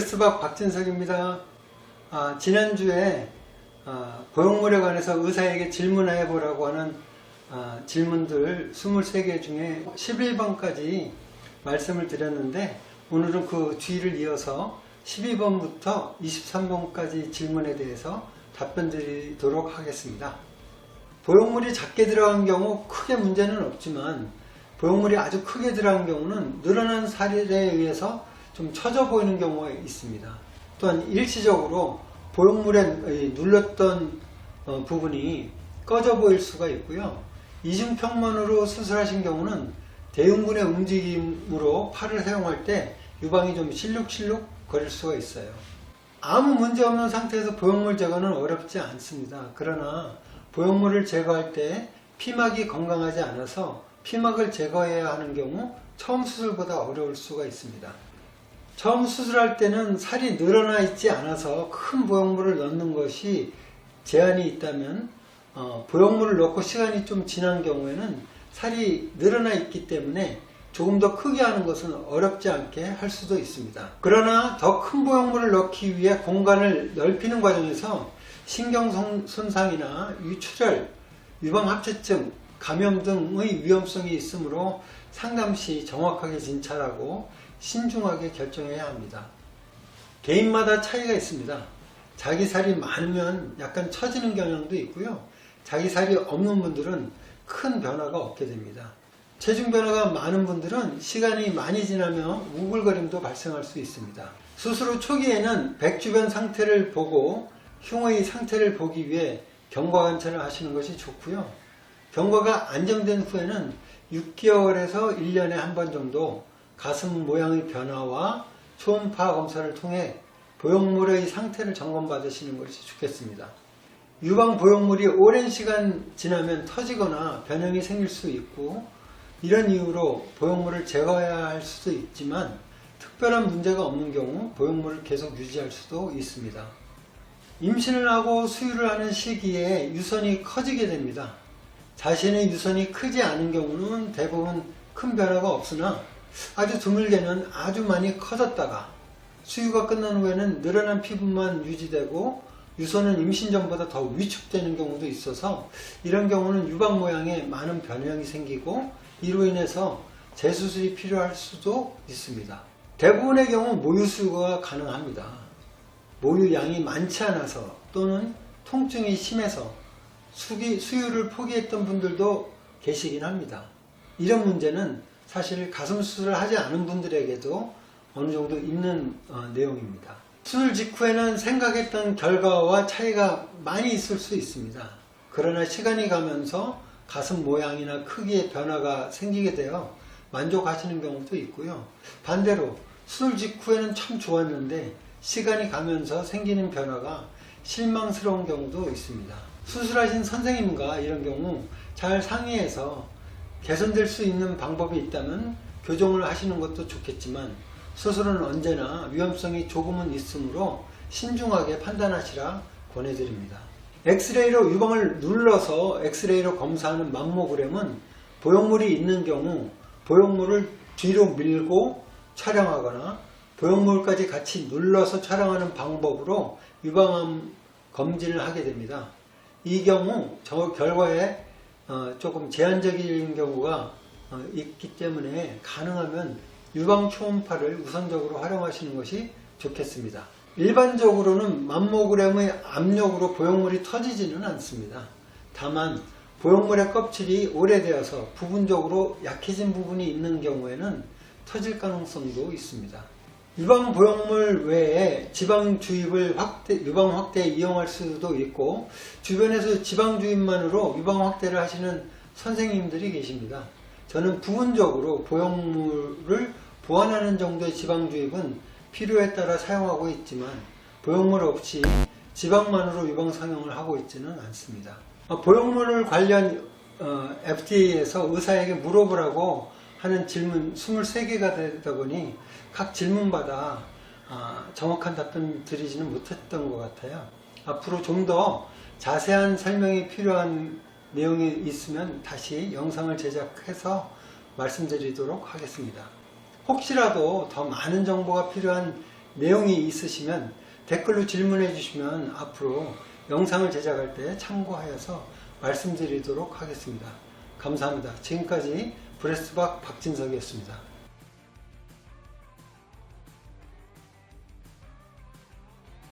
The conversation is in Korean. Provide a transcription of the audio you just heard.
뉴스박 박진석입니다. 지난주에 고용물에 관해서 의사에게 질문해 보라고 하는 질문들 23개 중에 11번까지 말씀을 드렸는데, 오늘은 그 뒤를 이어서 12번부터 23번까지 질문에 대해서 답변 드리도록 하겠습니다. 보형물이 작게 들어간 경우 크게 문제는 없지만, 보형물이 아주 크게 들어간 경우는 늘어난 살에 의해서 좀 처져 보이는 경우가 있습니다. 또한 일시적으로 보형물에 눌렀던 부분이 꺼져 보일 수가 있고요. 이중평면으로 수술하신 경우는 대흉근의 움직임으로 팔을 사용할 때 유방이 좀 실룩실룩 거릴 수가 있어요. 아무 문제 없는 상태에서 보형물 제거는 어렵지 않습니다. 그러나 보형물을 제거할 때 피막이 건강하지 않아서 피막을 제거해야 하는 경우 처음 수술보다 어려울 수가 있습니다. 처음 수술할 때는 살이 늘어나 있지 않아서 큰 보형물을 넣는 것이 제한이 있다면, 보형물을 넣고 시간이 좀 지난 경우에는 살이 늘어나 있기 때문에 조금 더 크게 하는 것은 어렵지 않게 할 수도 있습니다. 그러나 더 큰 보형물을 넣기 위해 공간을 넓히는 과정에서 신경 손상이나 유출혈, 유방합체증, 감염 등의 위험성이 있으므로 상담시 정확하게 진찰하고 신중하게 결정해야 합니다. 개인마다 차이가 있습니다. 자기 살이 많으면 약간 처지는 경향도 있고요. 자기 살이 없는 분들은 큰 변화가 없게 됩니다. 체중 변화가 많은 분들은 시간이 많이 지나면 우글거림도 발생할 수 있습니다. 수술 후 초기에는 백 주변 상태를 보고 흉의 상태를 보기 위해 경과 관찰을 하시는 것이 좋고요. 경과가 안정된 후에는 6개월에서 1년에 한 번 정도 가슴 모양의 변화와 초음파 검사를 통해 보형물의 상태를 점검받으시는 것이 좋겠습니다. 유방 보형물이 오랜 시간 지나면 터지거나 변형이 생길 수 있고, 이런 이유로 보형물을 제거해야 할 수도 있지만 특별한 문제가 없는 경우 보형물을 계속 유지할 수도 있습니다. 임신을 하고 수유를 하는 시기에 유선이 커지게 됩니다. 자신의 유선이 크지 않은 경우는 대부분 큰 변화가 없으나 아주 드물게는 아주 많이 커졌다가 수유가 끝난 후에는 늘어난 피부만 유지되고 유선은 임신 전보다 더 위축되는 경우도 있어서, 이런 경우는 유방 모양에 많은 변형이 생기고 이로 인해서 재수술이 필요할 수도 있습니다. 대부분의 경우 모유 수유가 가능합니다. 모유 양이 많지 않아서 또는 통증이 심해서 수유를 포기했던 분들도 계시긴 합니다. 이런 문제는 사실 가슴 수술을 하지 않은 분들에게도 어느 정도 있는 내용입니다. 수술 직후에는 생각했던 결과와 차이가 많이 있을 수 있습니다. 그러나 시간이 가면서 가슴 모양이나 크기의 변화가 생기게 되어 만족하시는 경우도 있고요. 반대로 수술 직후에는 참 좋았는데 시간이 가면서 생기는 변화가 실망스러운 경우도 있습니다. 수술하신 선생님과 이런 경우 잘 상의해서 개선될 수 있는 방법이 있다면 교정을 하시는 것도 좋겠지만, 수술은 언제나 위험성이 조금은 있으므로 신중하게 판단하시라 권해드립니다. 엑스레이로 유방을 눌러서 엑스레이로 검사하는 맘모그램은 보형물이 있는 경우 보형물을 뒤로 밀고 촬영하거나 보형물까지 같이 눌러서 촬영하는 방법으로 유방암 검진을 하게 됩니다. 이 경우 저 결과에 조금 제한적인 경우가 있기 때문에 가능하면 유방 초음파를 우선적으로 활용하시는 것이 좋겠습니다. 일반적으로는 맘모그램의 압력으로 보형물이 터지지는 않습니다. 다만 보형물의 껍질이 오래되어서 부분적으로 약해진 부분이 있는 경우에는 터질 가능성도 있습니다. 유방 보형물 외에 지방 주입을 유방 확대에 이용할 수도 있고, 주변에서 지방 주입만으로 유방 확대를 하시는 선생님들이 계십니다. 저는 부분적으로 보형물을 보완하는 정도의 지방 주입은 필요에 따라 사용하고 있지만, 보형물 없이 지방만으로 유방 성형을 하고 있지는 않습니다. 보형물 관련 FDA에서 의사에게 물어보라고 하는 질문 23개가 되다 보니 각 질문마다 정확한 답변 드리지는 못했던 것 같아요. 앞으로 좀 더 자세한 설명이 필요한 내용이 있으면 다시 영상을 제작해서 말씀드리도록 하겠습니다. 혹시라도 더 많은 정보가 필요한 내용이 있으시면 댓글로 질문해 주시면 앞으로 영상을 제작할 때 참고하여서 말씀드리도록 하겠습니다. 감사합니다. 지금까지 브레스박 박진석이었습니다.